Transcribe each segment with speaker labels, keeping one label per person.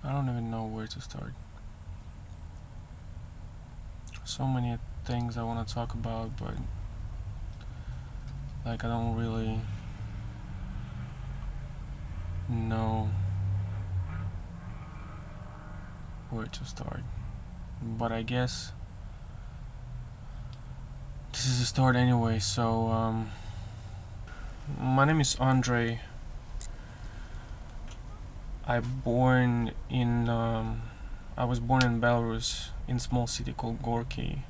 Speaker 1: I don't even know where to start. So many things I want to talk about, but like I don't really know where to start. But I guess this is a start anyway. So my name is Andre. I was born in Belarus, in a small city called Gorky,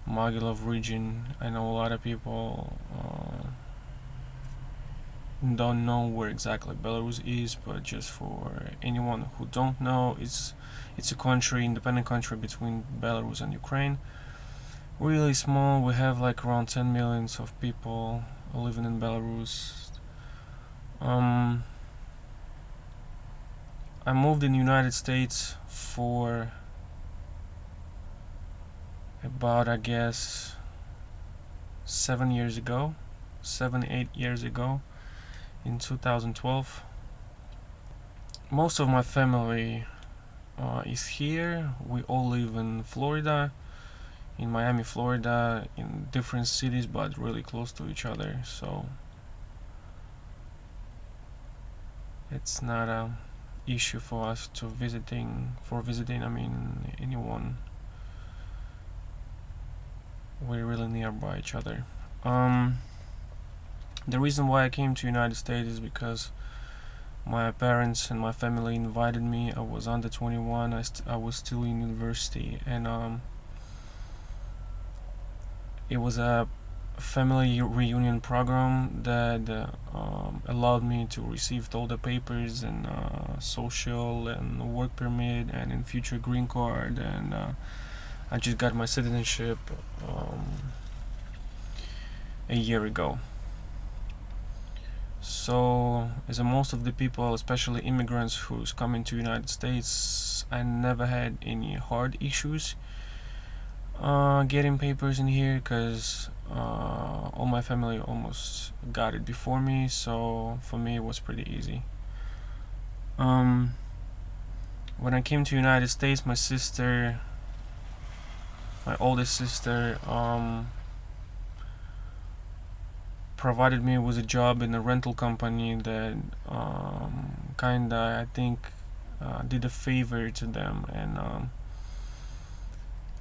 Speaker 1: Mogilov region. I know a lot of people don't know where exactly Belarus is, but just for anyone who don't know, it's a country, independent country between Belarus and Ukraine. Really small. We have like around 10 millions of people living in Belarus. Um, I moved in the United States for about, I guess, 7 years ago, 8 years ago, in 2012. Most of my family is here. We all live in Florida, in Miami, Florida, in different cities, but really close to each other. So it's not a issue for us to visiting. I mean, anyone. We're really nearby each other. Um, the reason why I came to United States is because my parents and my family invited me. I was under 21. I was still in university, and it was a family reunion program that allowed me to receive all the papers and social and work permit and in future green card, and I just got my citizenship a year ago. So, as most of the people, especially immigrants who's coming to United States, I never had any hard issues getting papers in here, because all my family almost got it before me. So for me, it was pretty easy. When I came to United States, my oldest sister, provided me with a job in a rental company that kinda, I think, did a favor to them, and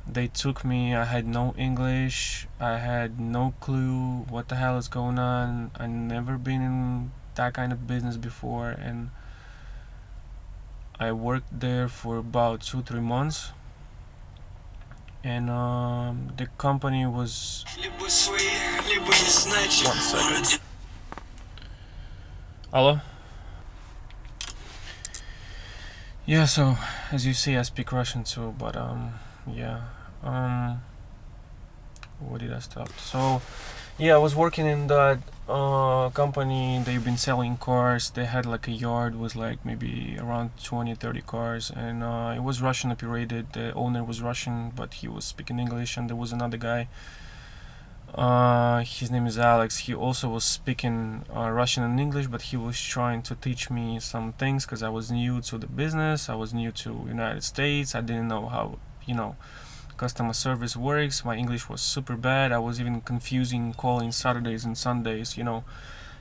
Speaker 1: they took me. I had no English. I had no clue what the hell is going on. I never been in that kind of business before, and I worked there for about 2-3 months. And the company was. 1 second. Hello. Yeah. So as you see, I speak Russian too, but yeah. Where did I stop? So, yeah, I was working in that company. They've been selling cars. They had like a yard with like maybe around 20-30 cars, and it was Russian operated. The owner was Russian, but he was speaking English, and there was another guy. His name is Alex. He also was speaking Russian and English, but he was trying to teach me some things because I was new to the business. I was new to United States. I didn't know how, customer service works. My English was super bad. I was even confusing calling Saturdays and Sundays,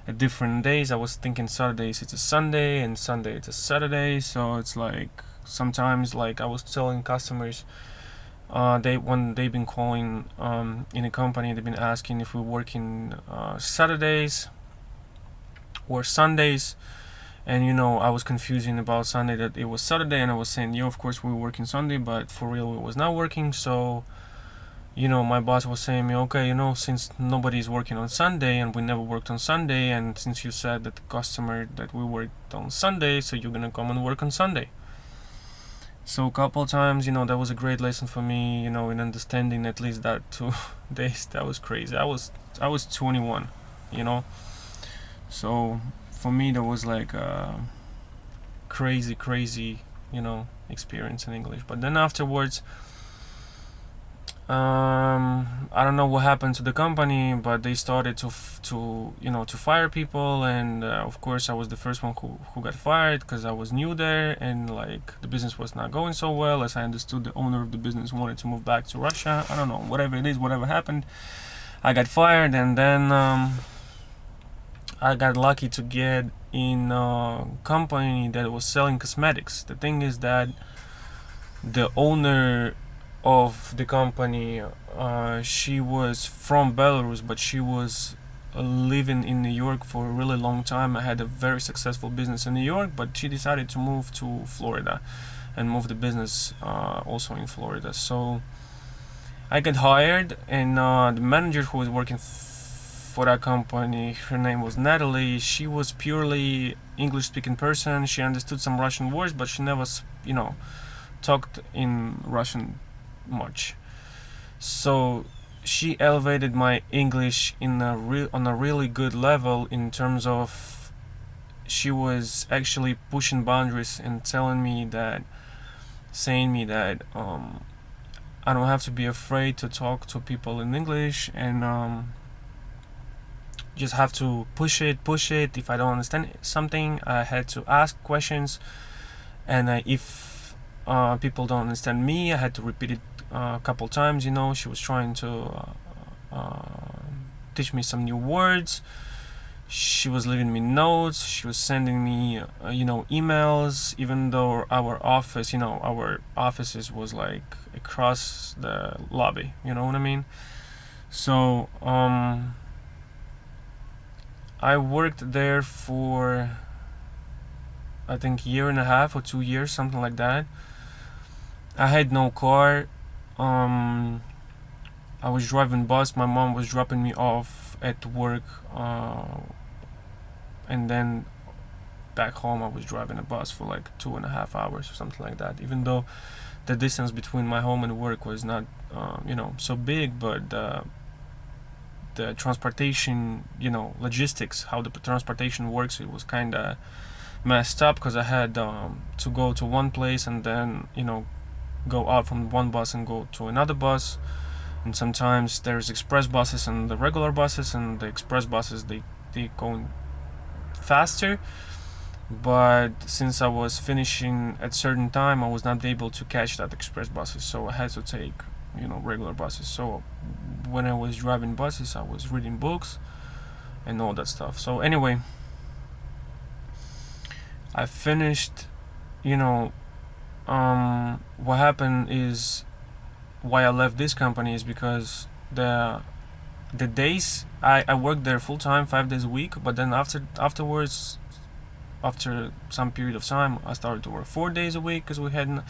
Speaker 1: at different days. I was thinking Saturdays it's a Sunday and Sunday it's a Saturday. So it's like sometimes, like, I was telling customers, when they've been calling in a company, they've been asking if we're working Saturdays or Sundays. And I was confusing about Sunday, that it was Saturday, and I was saying, of course we were working Sunday, but for real it was not working. So my boss was saying me, okay, since nobody's working on Sunday and we never worked on Sunday, and since you said that the customer that we worked on Sunday, so you're gonna come and work on Sunday. So a couple times, that was a great lesson for me, in understanding at least that 2 days. That was crazy. I was 21, so for me that was like a crazy experience in English. But then afterwards, I don't know what happened to the company, but they started to fire people, and of course I was the first one who got fired because I was new there, and like the business was not going so well. As I understood, the owner of the business wanted to move back to Russia. I don't know, whatever it is, whatever happened, I got fired, and then I got lucky to get in a company that was selling cosmetics. The thing is that the owner of the company, she was from Belarus, but she was living in New York for a really long time. I had a very successful business in New York, but she decided to move to Florida and move the business also in Florida. So I got hired, and the manager who was working for that company, her name was Natalie. She was purely English-speaking person. She understood some Russian words, but she never, talked in Russian much. So she elevated my English on a really good level in terms of she was actually pushing boundaries and saying me that I don't have to be afraid to talk to people in English, and just have to push it. If I don't understand something, I had to ask questions, and if people don't understand me, I had to repeat it a couple times. She was trying to teach me some new words. She was leaving me notes. She was sending me emails, even though our offices was like across the lobby, you know what I mean? So I worked there for, I think, year and a half or 2 years, something like that. I had no car. I was driving bus. My mom was dropping me off at work, and then back home I was driving a bus for like 2.5 hours or something like that. Even though the distance between my home and work was not, so big, but the transportation, logistics, how the transportation works, it was kind of messed up because I had to go to one place and then go out from one bus and go to another bus. And sometimes there's express buses and the regular buses, and the express buses they go faster, but since I was finishing at certain time, I was not able to catch that express buses, so I had to take regular buses. So when I was driving buses, I was reading books and all that stuff. So anyway, I finished. What happened is, why I left this company is because the days I worked there full time, 5 days a week, but then afterwards, after some period of time, I started to work 4 days a week because we had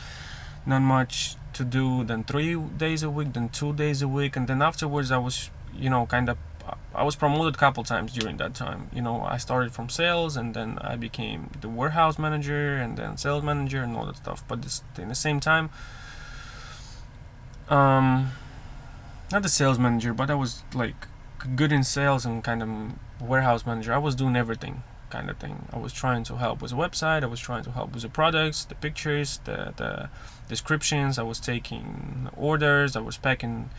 Speaker 1: not much to do. Then 3 days a week, then 2 days a week, and then afterwards I was I was promoted a couple times during that time. I started from sales, and then I became the warehouse manager, and then sales manager, and all that stuff. But in the same time, not the sales manager, but I was like good in sales and kind of warehouse manager. I was doing everything kind of thing. I was trying to help with the website. I was trying to help with the products, the pictures, the descriptions. I was taking orders. I was packing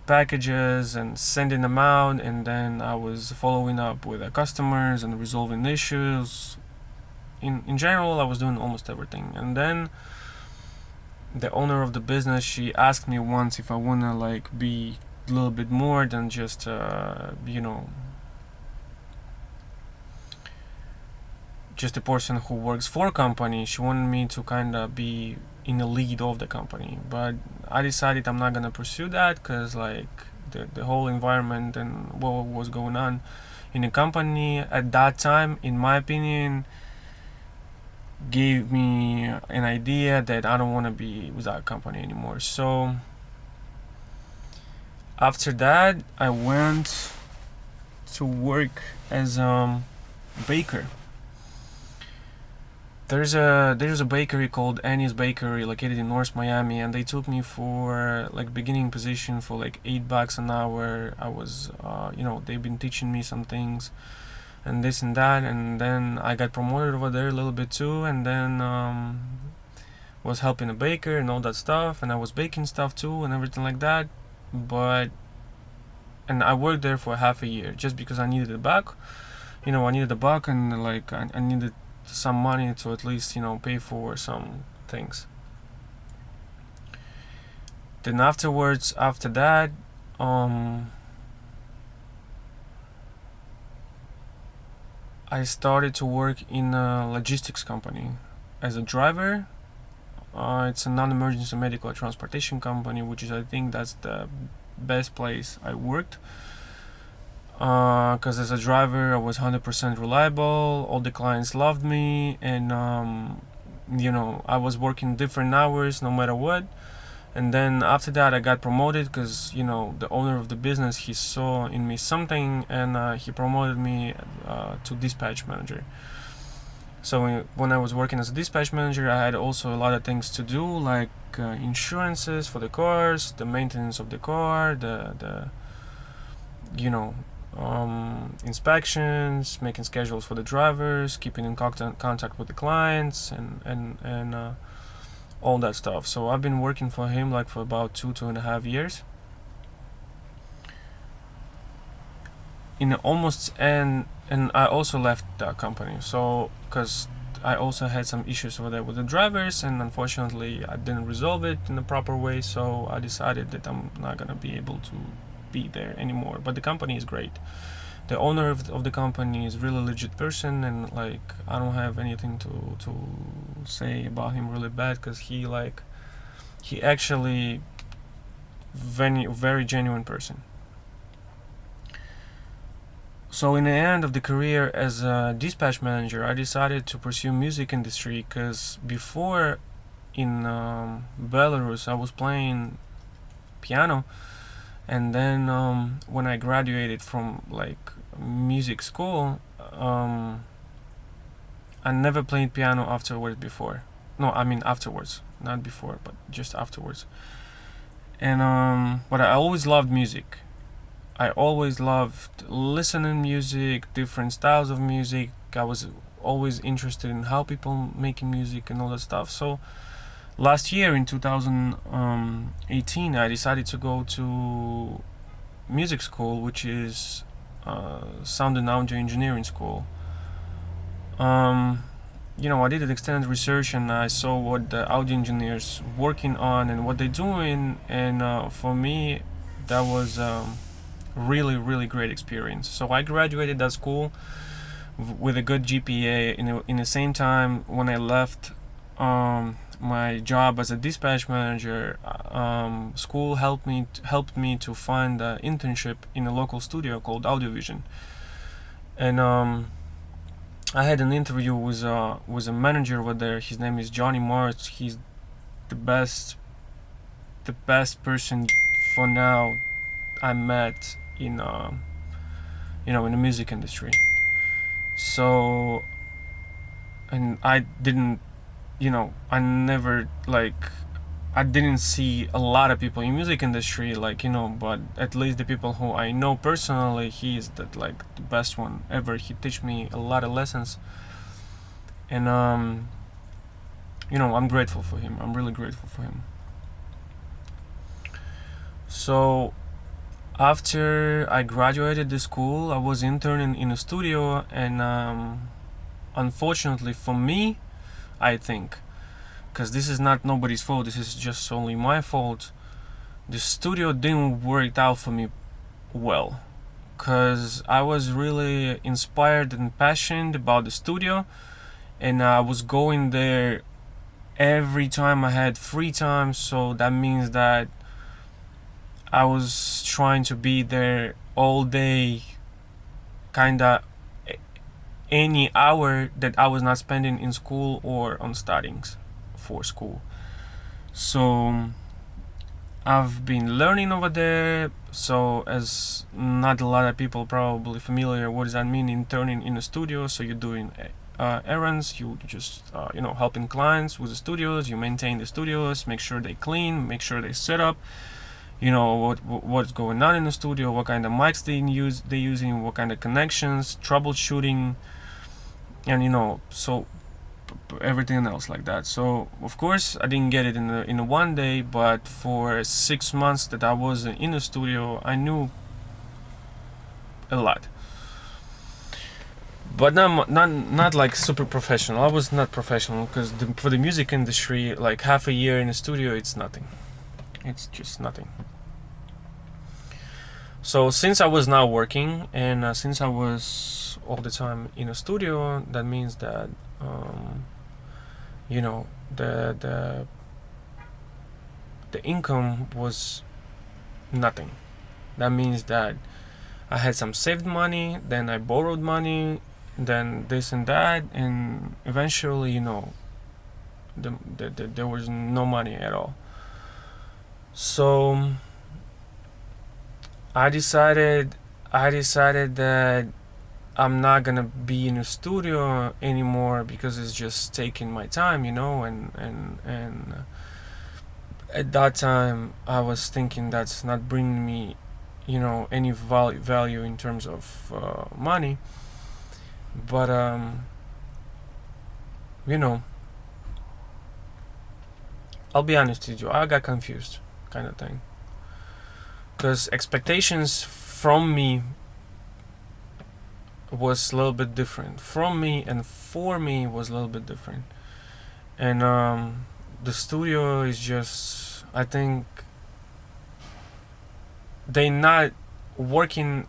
Speaker 1: packages and sending them out, and then I was following up with the customers and resolving issues. In general, I was doing almost everything. And then the owner of the business, she asked me once if I wanna like be a little bit more than just just a person who works for a company. She wanted me to kind of be in the lead of the company, but I decided I'm not gonna pursue that because like the whole environment and what was going on in the company at that time, in my opinion, gave me an idea that I don't want to be with that company anymore. So after that, I went to work as a baker. There's a bakery called Annie's Bakery located in North Miami, and they took me for like beginning position for like $8 an hour. I was they've been teaching me some things and this and that, and then I got promoted over there a little bit too, and then was helping a baker and all that stuff, and I was baking stuff too and everything like that. But and I worked there for half a year just because I needed a buck. I needed a buck, and like I needed some money to at least pay for some things. Then after that, I started to work in a logistics company as a driver. It's a non-emergency medical transportation company, which is, I think, that's the best place I worked. Because as a driver, I was 100% reliable. All the clients loved me, and I was working different hours no matter what. And then after that, I got promoted because the owner of the business, he saw in me something, and he promoted me to dispatch manager. So when I was working as a dispatch manager, I had also a lot of things to do, like insurances for the cars, the maintenance of the car, the inspections, making schedules for the drivers, keeping in contact with the clients, and all that stuff. So I've been working for him like for about 2.5 years. And I also left that company. So because I also had some issues over there with the drivers, and unfortunately I didn't resolve it in the proper way. So I decided that I'm not gonna be able to be there anymore. But the company is great. The owner of the company is really legit person, and like I don't have anything to say about him really bad, because he actually very genuine person. So in the end of the career as a dispatch manager, I decided to pursue music industry, because before in Belarus I was playing piano, and then when I graduated from like music school, I never played piano afterwards before. No, I mean afterwards, not before, but just afterwards. And but I always loved music. I always loved listening music, different styles of music. I was always interested in how people making music and all that stuff. So last year in 2018, I decided to go to music school, which is sound and audio engineering school. I did an extended research, and I saw what the audio engineers working on and what they're doing, and for me, that was really, really great experience. So I graduated that school with a good GPA. In the same time, when I left my job as a dispatch manager, school helped me to find an internship in a local studio called Audiovision, and I had an interview with a manager over there. His name is Johnny Martz. He's the best person for now I met in in the music industry. So, and I didn't, I never I didn't see a lot of people in music industry, but at least the people who I know personally, he is the best one ever. He teach me a lot of lessons, and I'm grateful for him. I'm really grateful for him. So after I graduated the school, I was interning in a studio, and unfortunately for me, I think, because this is not nobody's fault, this is just only my fault, the studio didn't work out for me well, because I was really inspired and passionate about the studio, and I was going there every time I had free time. So that means that I was trying to be there all day, kinda any hour that I was not spending in school or on studyings for school. So I've been learning over there. So as not a lot of people probably familiar, what does that mean, interning in a studio? So you're doing errands, you just helping clients with the studios, you maintain the studios, make sure they clean, make sure they set up, what's going on in the studio, what kind of mics they're using, what kind of connections, troubleshooting, and so everything else like that. So of course I didn't get it in a one day, but for 6 months that I was in the studio, I knew a lot. But not like super professional. I was not professional because for the music industry, like half a year in the studio, it's nothing. It's just nothing. So since I was now working, and since I was all the time in a studio, that means that you know, the income was nothing. That means that I had some saved money, then I borrowed money, then this and that, and eventually, you know, there was no money at all. So I decided that I'm not gonna be in a studio anymore because it's just taking my time, you know, and at that time I was thinking that's not bringing me, you know, any value in terms of money. But you know, I'll be honest with you, I got confused, kind of thing, because expectations from me was a little bit different. From me and for me was a little bit different. And the studio is just, I think they not working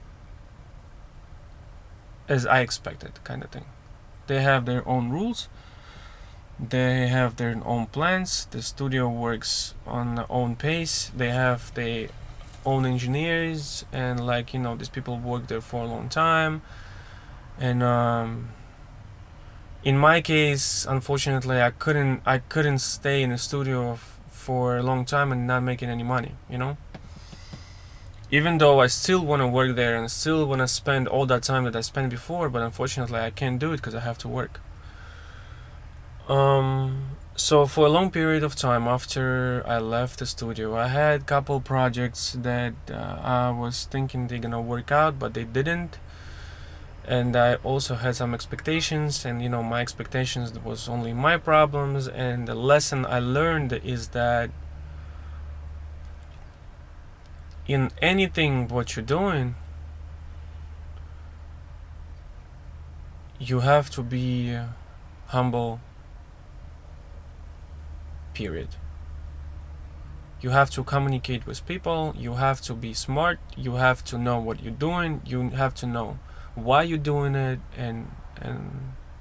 Speaker 1: as I expected, kind of thing. They have their own rules, they have their own plans, the studio works on their own pace, they have their own engineers, and like, you know, these people work there for a long time. And in my case, unfortunately, I couldn't stay in the studio for a long time and not making any money, you know. Even though I still want to work there and still want to spend all that time that I spent before, but unfortunately I can't do it because I have to work. So for a long period of time after I left the studio, I had a couple projects that I was thinking they're gonna work out, but they didn't. And I also had some expectations, and you know, my expectations was only my problems. And the lesson I learned is that in anything what you're doing, you have to be humble, period. You have to communicate with people, you have to be smart, you have to know what you're doing, you have to know why you're doing it, and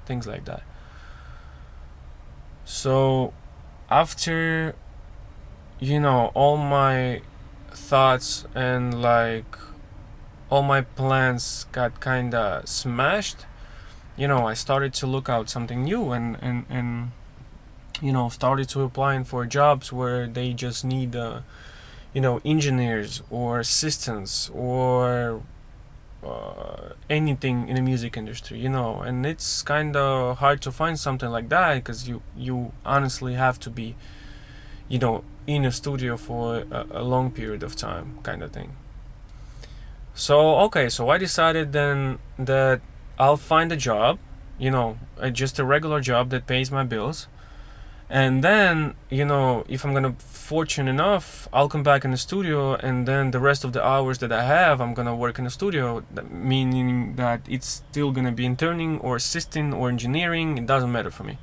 Speaker 1: things like that. So after, you know, all my thoughts and like all my plans got kinda smashed, you know, I started to look out something new, and you know, started to applying for jobs where they just need you know, engineers or assistants or anything in the music industry, you know. And it's kind of hard to find something like that because you honestly have to be, you know, in a studio for a long period of time, kind of thing. So okay, so I decided then that I'll find a job, you know, just a regular job that pays my bills. And then, you know, if I'm gonna fortunate enough, I'll come back in the studio, and then the rest of the hours that I have, I'm gonna work in the studio, meaning that it's still gonna be interning or assisting or engineering. It doesn't matter for me,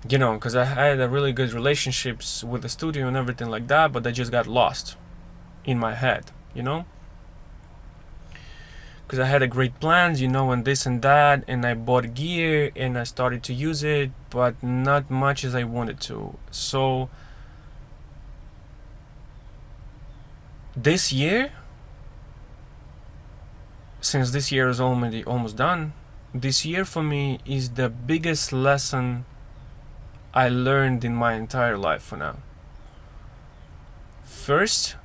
Speaker 1: you know, because I had a really good relationships with the studio and everything like that, but they just got lost in my head, you know. Because I had a great plans, you know, and this and that, and I bought gear and I started to use it, but not much as I wanted to. So this year, since this year is already almost done, this year for me is the biggest lesson I learned in my entire life for now. First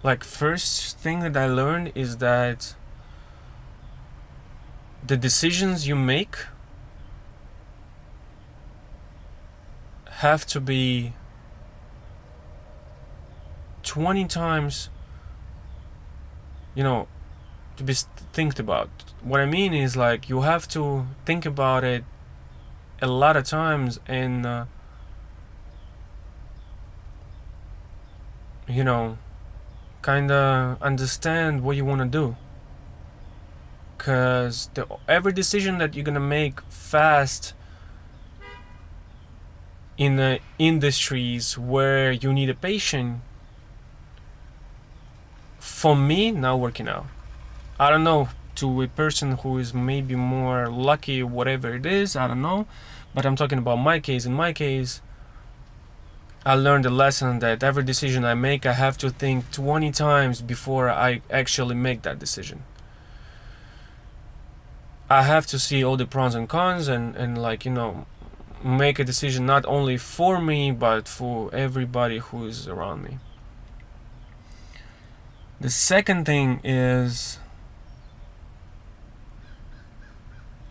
Speaker 1: thing that I learned is that the decisions you make have to be 20 times, you know, to be think about. What I mean is, like, you have to think about it a lot of times and you know, kind of understand what you want to do, because every decision that you're gonna make fast in the industries where you need a patient, for me, not working out. I don't know, to a person who is maybe more lucky, whatever it is, I don't know, but I'm talking about my case. In my case, I learned a lesson that every decision I make, I have to think 20 times before I actually make that decision. I have to see all the pros and cons and like, you know, make a decision not only for me but for everybody who is around me. The second thing is,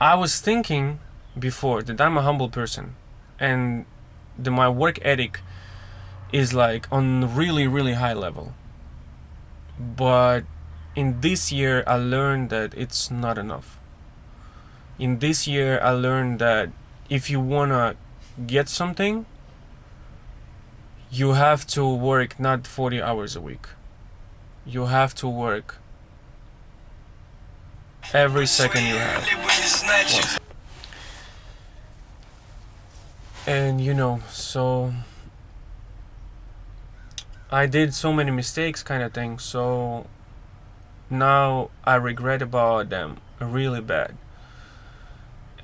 Speaker 1: I was thinking before that I'm a humble person and my work ethic is like on really, really high level. But in this year, I learned that it's not enough. In this year, I learned that if you wanna get something, you have to work not 40 hours a week. You have to work every second you have. And you know, so I did so many mistakes kind of thing, so now I regret about them really bad.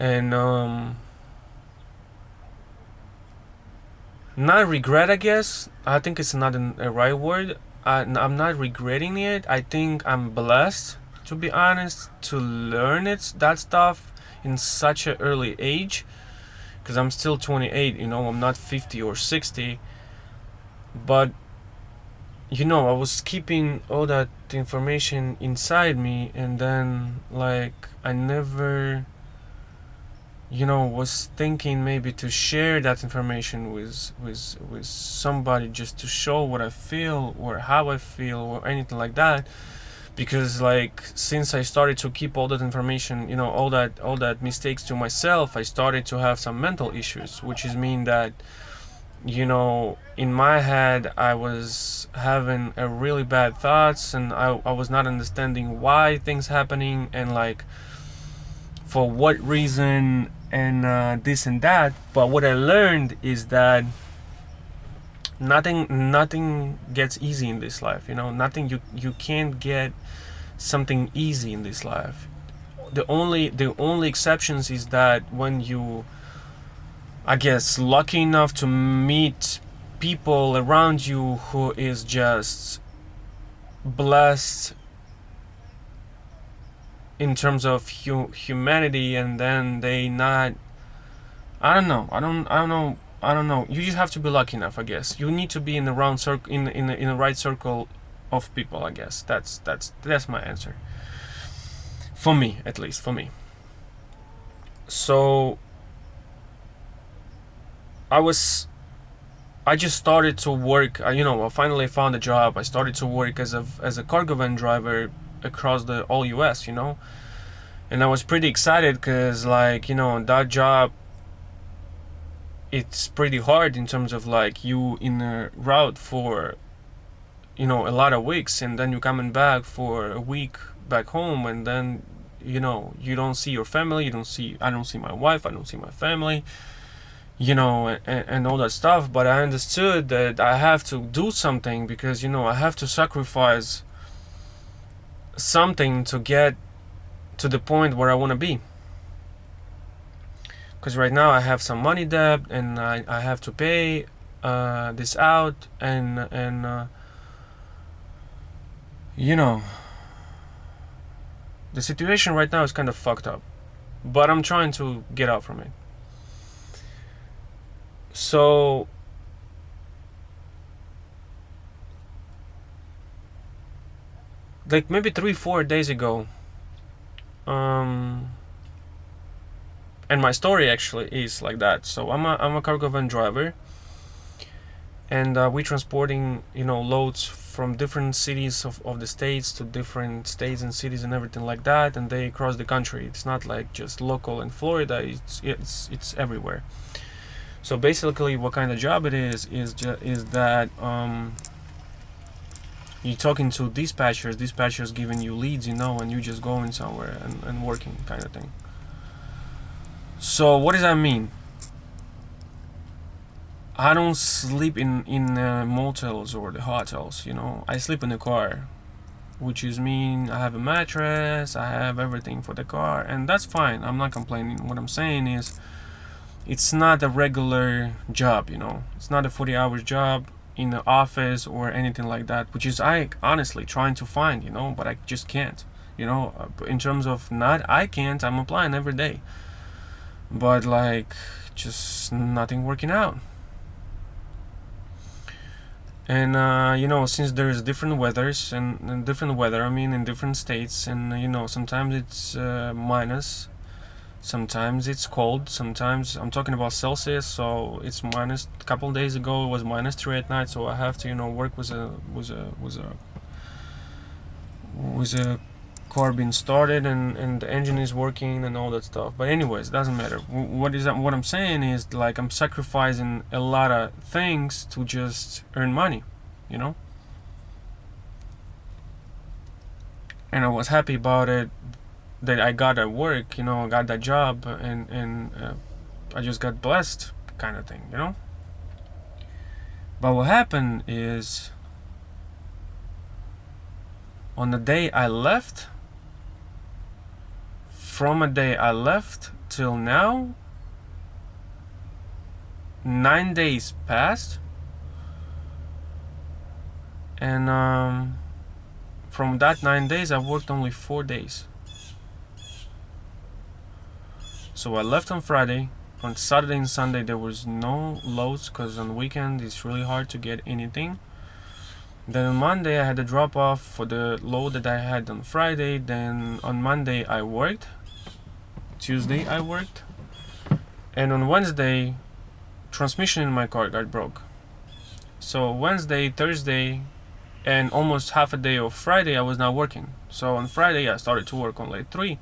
Speaker 1: And not regret, I guess. I think it's not a right word. I'm not regretting it. I think I'm blessed, to be honest, to learn that stuff in such an early age, because I'm still 28, you know, I'm not 50 or 60. But you know, I was keeping all that information inside me, and then like I never, you know, was thinking maybe to share that information with somebody, just to show what I feel or how I feel or anything like that. Because like since I started to keep all that information, you know, all that mistakes to myself, I started to have some mental issues, which is mean that, you know, in my head I was having a really bad thoughts, and I was not understanding why things happening and like for what reason and this and that. But what I learned is that nothing gets easy in this life, you know. Nothing, you can't get something easy in this life. The only exceptions is that when you, I guess, lucky enough to meet people around you who is just blessed in terms of humanity, and then they not, I don't know. You just have to be lucky enough, I guess. You need to be in the round circle, in the right circle of people, I guess. That's my answer. For me, at least for me. So I just started to work. You know, I finally found a job. I started to work as a cargo van driver across the all US, you know, and I was pretty excited because, like, you know, that job, it's pretty hard in terms of like you in a route for, you know, a lot of weeks, and then you coming back for a week back home, and then, you know, you don't see your family. I don't see my wife. I don't see my family, you know, and all that stuff. But I understood that I have to do something, because, you know, I have to sacrifice something to get to the point where I want to be. Because right now I have some money debt, and I have to pay this out, and you know, the situation right now is kind of fucked up, but I'm trying to get out from it. So like maybe 3-4 days ago, and my story actually is like that. So I'm a cargo van driver, and we transporting, you know, loads from different cities of the states to different states and cities and everything like that, and they cross the country. It's not like just local in Florida. It's everywhere. So basically, what kind of job it is that you're talking to dispatchers giving you leads, and you just going somewhere and working kind of thing. So what does that mean? I don't sleep in motels or the hotels, I sleep in the car, which is mean I have a mattress, I have everything for the car, and that's fine. I'm not complaining. What I'm saying is, it's not a regular job, It's not a 40 hours job in the office or anything like that, which is I honestly trying to find, but I just can't, in terms of I can't, I'm applying every day, but like just nothing working out. And since there's different weathers and different weather, in different states, and sometimes it's minus, sometimes it's cold, sometimes I'm talking about Celsius, so it's minus. A couple of days ago it was -3 at night, so I have to work with a car being started, and the engine is working and all that stuff. But anyways, doesn't matter. What I'm saying is, like, I'm sacrificing a lot of things to just earn money, and I was happy about it, that I got at work, I got that job, and I just got blessed kind of thing, But what happened is, on the day I left, from a day I left till now, 9 days passed, and from that 9 days I worked only 4 days. So I left on Friday. On Saturday and Sunday there was no loads, because on the weekend it's really hard to get anything. Then on Monday I had a drop off for the load that I had on Friday. Then on Monday I worked. Tuesday I worked. And on Wednesday, transmission in my car got broke. So Wednesday, Thursday, and almost half a day of Friday I was not working. So on Friday I started to work on like 3.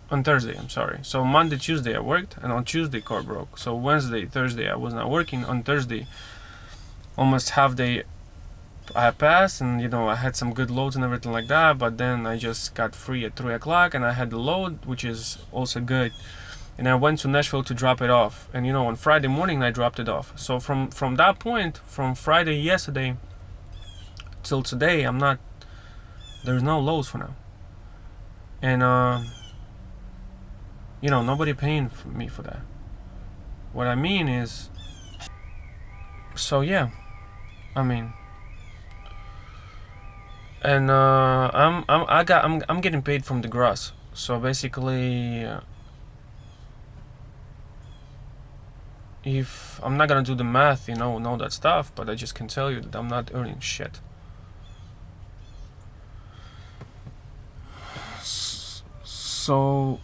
Speaker 1: On Thursday, I'm sorry. So Monday, Tuesday I worked, and on Tuesday car broke. So Wednesday, Thursday I was not working. On Thursday, almost half day I passed, and I had some good loads and everything like that. But then I just got free at 3 o'clock, and I had the load, which is also good. And I went to Nashville to drop it off. And on Friday morning I dropped it off. So from that point, from Friday yesterday till today, there's no loads for now. And nobody paying for me for that. What I mean is, so yeah, and I'm getting paid from the gross. So basically, if I'm not gonna do the math, and all that stuff, but I just can tell you that I'm not earning shit. So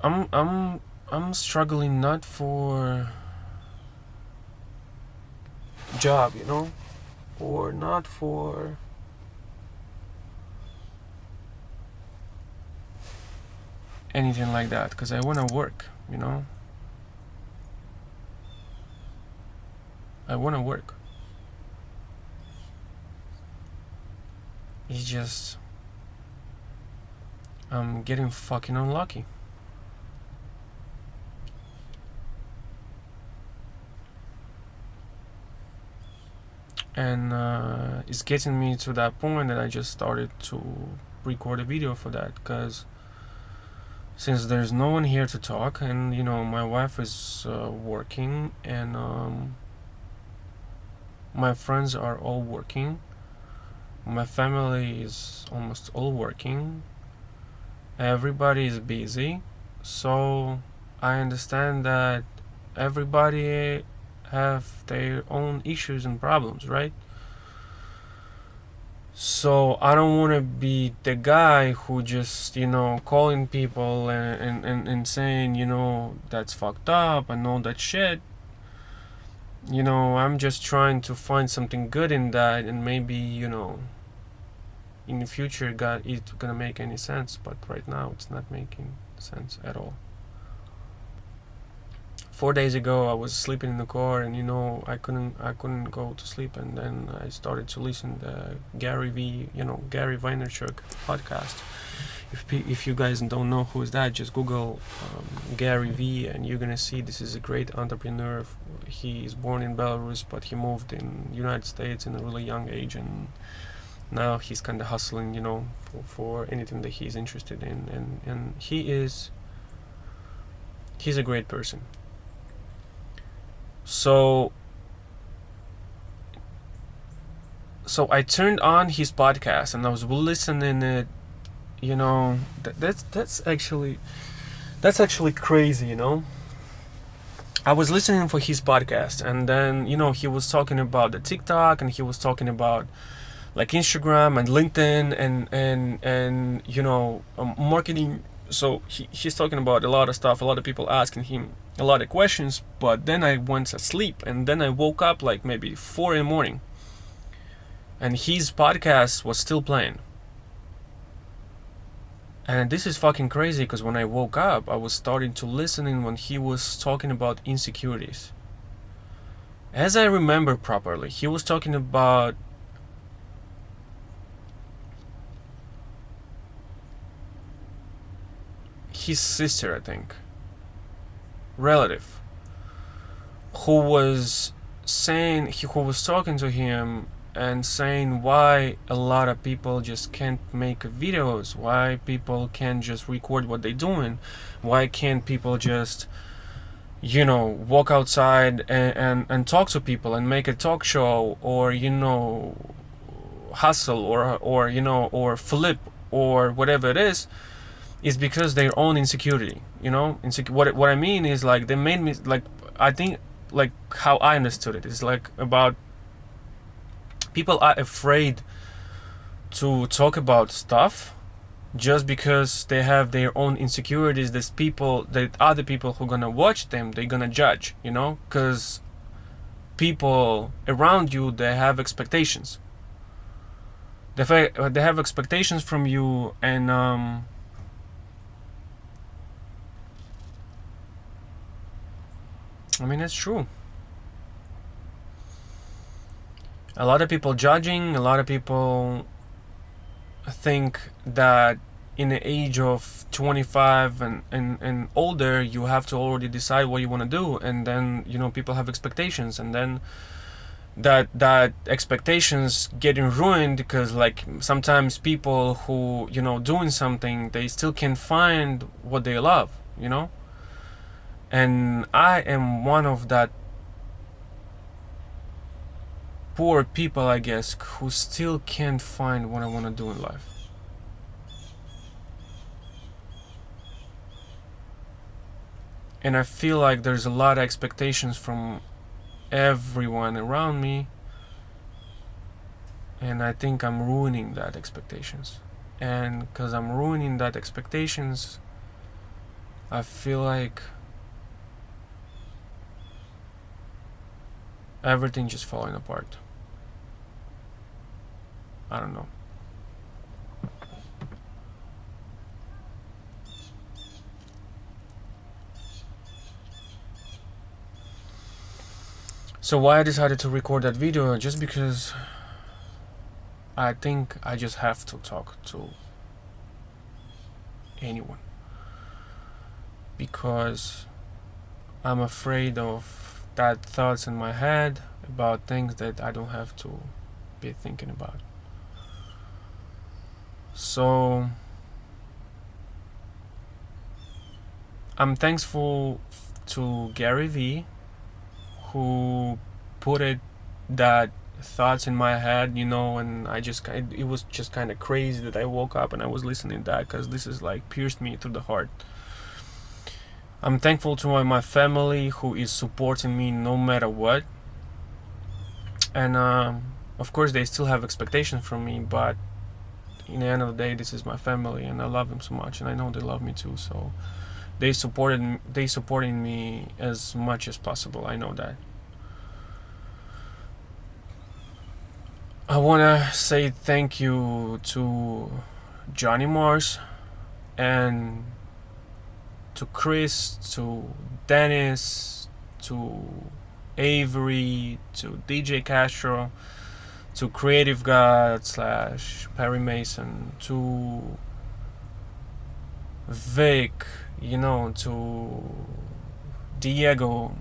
Speaker 1: I'm struggling, not for job, or not for anything like that, because I want to work, I want to work. It's just I'm getting fucking unlucky. And it's getting me to that point that I just started to record a video for that, because since there's no one here to talk, and my wife is working, and my friends are all working, my family is almost all working, everybody is busy, so I understand that everybody have their own issues and problems, right? So I don't want to be the guy who just, calling people and saying, that's fucked up and all that shit. I'm just trying to find something good in that, and maybe, in the future it's gonna make any sense, but right now it's not making sense at all. 4 days ago I was sleeping in the car, and I couldn't go to sleep, and then I started to listen to Gary Vaynerchuk podcast. If you guys don't know who is that, just Google Gary V, and you're gonna see this is a great entrepreneur. He is born in Belarus, but he moved in United States in a really young age, and now he's kind of hustling, for anything that he's interested in, and he's a great person. So I turned on his podcast and I was listening it. That's actually crazy. I was listening for his podcast, and then he was talking about the TikTok, and he was talking about like Instagram and LinkedIn and marketing. So he's talking about a lot of stuff, a lot of people asking him a lot of questions. But then I went asleep, and then I woke up like maybe 4 in the morning, and his podcast was still playing. And this is fucking crazy, because when I woke up I was starting to listen when he was talking about insecurities. As I remember properly, he was talking about his sister, I think, relative, who was talking to him and saying why a lot of people just can't make videos, why people can't just record what they're doing, why can't people just walk outside and talk to people and make a talk show, or hustle or flip or whatever it is because their own insecurity. What I mean is, like, they made me, like, I think, like, how I understood it is like about people are afraid to talk about stuff just because they have their own insecurities. There's other people who are gonna watch them, they're gonna judge, because people around you, they have expectations. They have expectations from you, and I mean, it's true. A lot of people judging, a lot of people think that in the age of 25 and older, you have to already decide what you want to do, and then people have expectations, and then that expectations getting ruined, because like sometimes people who doing something, they still can't find what they love, and I am one of that poor people, I guess, who still can't find what I want to do in life. And I feel like there's a lot of expectations from everyone around me, and I think I'm ruining that expectations. And because I'm ruining that expectations, I feel like everything just falling apart. I don't know. So why I decided to record that video? Just because I think I just have to talk to anyone, because I'm afraid of that thoughts in my head about things that I don't have to be thinking about. So I'm thankful to Gary V, who put that thoughts in my head, and it was just kind of crazy that I woke up and I was listening to that, because this is like pierced me through the heart. I'm thankful to my family, who is supporting me no matter what, and of course they still have expectations from me, but in the end of the day, this is my family, and I love them so much, and I know they love me too. So they supporting me as much as possible. I know that. I wanna say thank you to Johnny Mars and to Chris, to Dennis, to Avery, to DJ Castro, to Creative God / Perry Mason, to Vic, to Diego,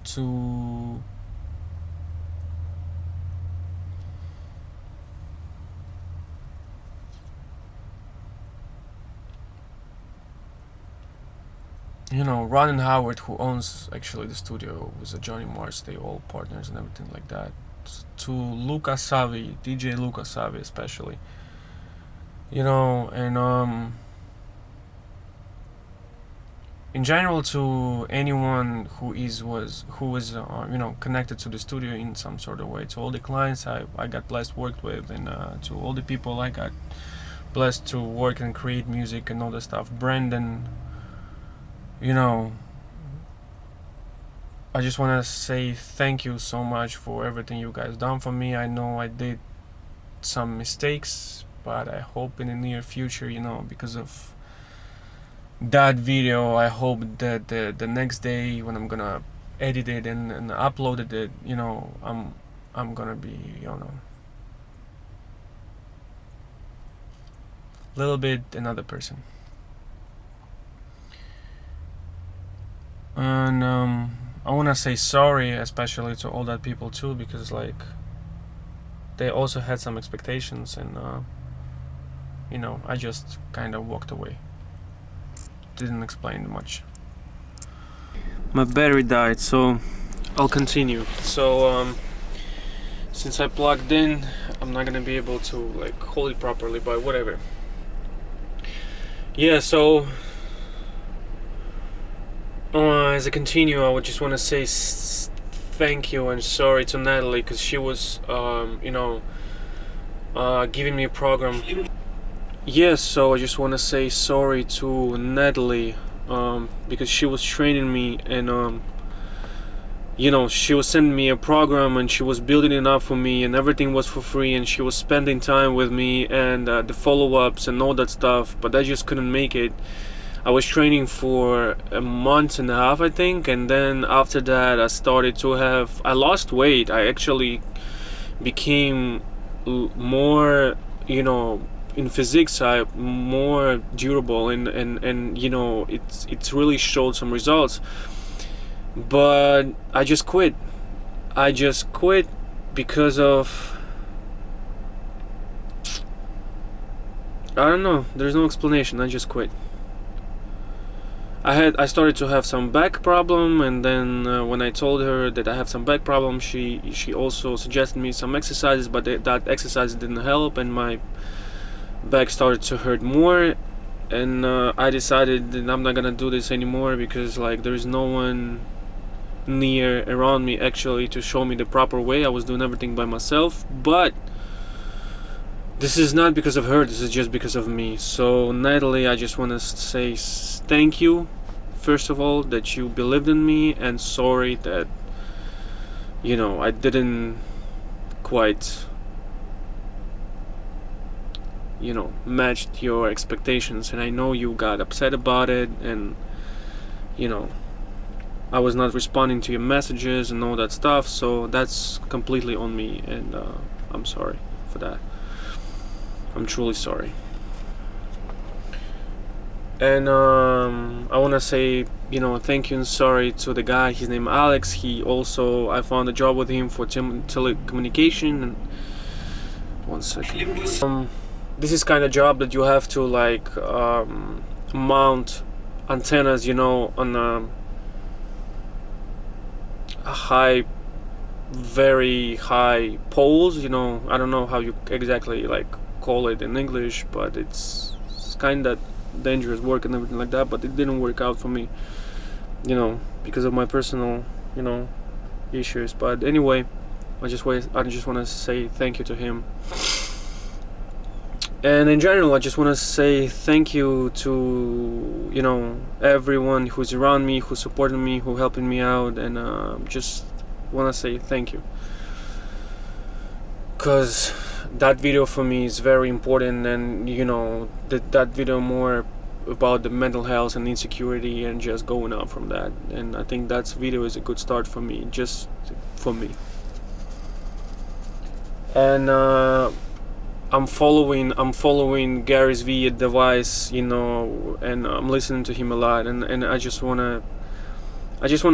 Speaker 1: to Ron and Howard, who owns actually the studio with Johnny Mars. They all partners and everything like that. To Luca Savi, DJ Luca Savi especially. And in general, to anyone who was connected to the studio in some sort of way. To all the clients I got blessed worked with, and to all the people I got blessed to work and create music and all that stuff. Brandon, I just want to say thank you so much for everything you guys done for me. I know I did some mistakes, but I hope in the near future, because of that video, I hope that the next day when I'm gonna edit it and upload it, I'm gonna be, little bit another person. And I want to say sorry especially to all that people too, because they also had some expectations, and I just kind of walked away, didn't explain much. My battery died, so I'll continue. So since I plugged in, I'm not gonna be able to hold it properly, but whatever. Yeah, so as I continue, I would just want to say thank you and sorry to Natalie, because she was giving me a program. Yes, so I just want to say sorry to Natalie, because she was training me, and she was sending me a program, and she was building it up for me, and everything was for free, and she was spending time with me, and the follow-ups and all that stuff, but I just couldn't make it. I was training for a month and a half, I think, and then after that I lost weight. I actually became more, in physics, more durable, and it's really showed some results. But I just quit because of, I don't know, there's no explanation. I just quit. I started to have some back problem, and then when I told her that I have some back problem, she also suggested me some exercises, but that exercise didn't help, and my back started to hurt more, and I decided that I'm not gonna do this anymore, because there's no one near around me actually to show me the proper way. I was doing everything by myself, but this is not because of her, this is just because of me. So Natalie, I just want to say thank you, first of all, that you believed in me, and sorry that I didn't quite matched your expectations, and I know you got upset about it, and I was not responding to your messages and all that stuff, so that's completely on me, and I'm sorry for that. I'm truly sorry. And I want to say, thank you and sorry to the guy. His name Alex. I found a job with him for telecommunication. And one second. This is kind of job that you have to mount antennas, on a very high poles. I don't know how you exactly call it in English, but it's kind of dangerous work and everything like that, but it didn't work out for me, because of my personal, issues. But anyway, I just want to say thank you to him. And in general, I just want to say thank you to, you know, everyone who's around me, who's supporting me, who helping me out, and just want to say thank you, because that video for me is very important. And you know, that video more about the mental health and insecurity, and just going out from that. And I think that video is a good start for me, just for me. And I'm following Gary's V advice, you know, and I'm listening to him a lot, and I just wanna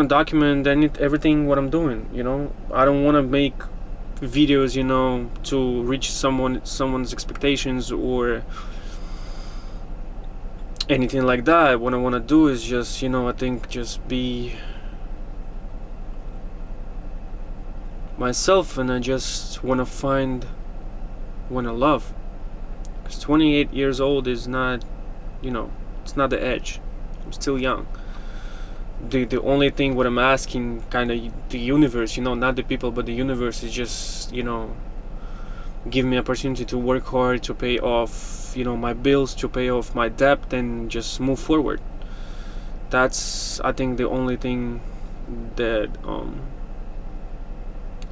Speaker 1: document everything what I'm doing, you know. I don't wanna make videos, you know, to reach someone's expectations or anything like that. What I wanna do is just, you know, I think just be myself, and I just wanna love. Because 28 years old is not, you know, it's not the edge. I'm still young. The only thing what I'm asking, kind of the universe, you know, not the people, but the universe, is just, you know, give me opportunity to work hard, to pay off, you know, my bills, to pay off my debt, and just move forward. That's, I think, the only thing that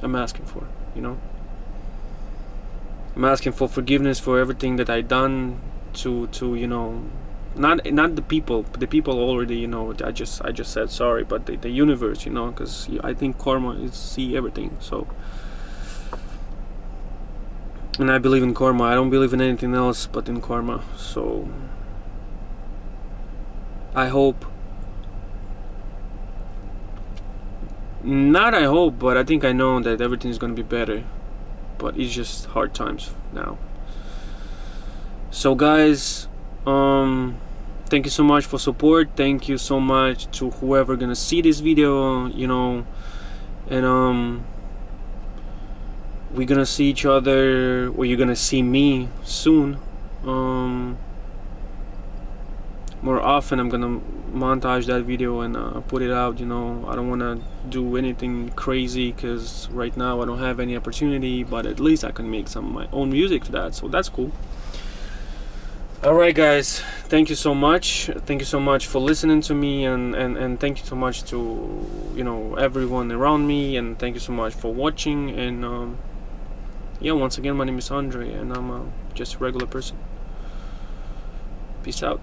Speaker 1: I'm asking for, you know. I'm asking for forgiveness for everything that I done to you know, not the people. The people already, you know, I just said sorry, but the universe, you know, because I think karma is see everything. So, and I believe in karma. I don't believe in anything else but in karma. So I hope, not I hope, but I think I know that everything's gonna be better. But it's just hard times now. So guys, thank you so much for support. Thank you so much to whoever gonna see this video, you know. And we're gonna see each other, or you're gonna see me soon. More often I'm gonna montage that video and put it out, you know. I don't want to do anything crazy because right now I don't have any opportunity, but at least I can make some of my own music to that, so that's cool. Alright guys, thank you so much for listening to me, and thank you so much to, you know, everyone around me, and thank you so much for watching. And yeah, once again, my name is Andre, and I'm just a regular person. Peace out.